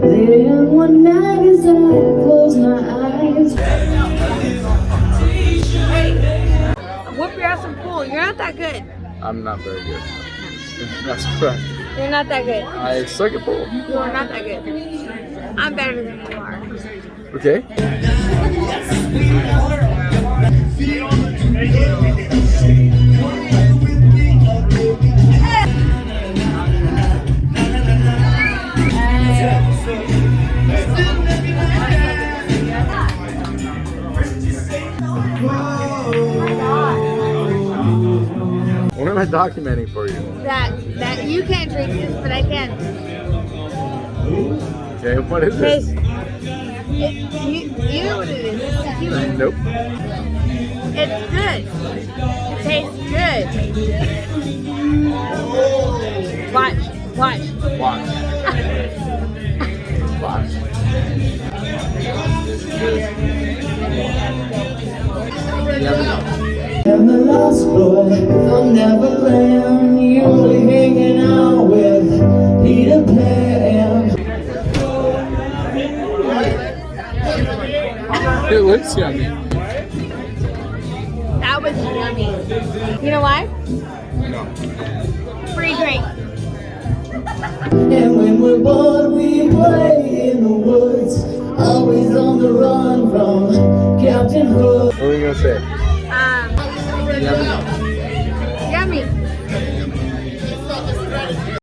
Then one night as I close my eyes. Whoop your ass in pool. You're not that good. I'm not very good. That's correct. You're not that good. I suck at pool. You are not that good. I'm better than you are. Okay. What am I documenting for you? That you can't drink this, but I can. Okay, what is Because it? you know what it is. It's tequila. Nope. It's good. It tastes good. Watch. Watch. Watch. You never know. And the lost boy from Neverland, usually hanging out with Peter Pan. It looks yummy. That was yummy. You know why? No. Free drink. And when we're bored, we play in the woods, always on the run from Captain Hook. What are we gonna say? You never know.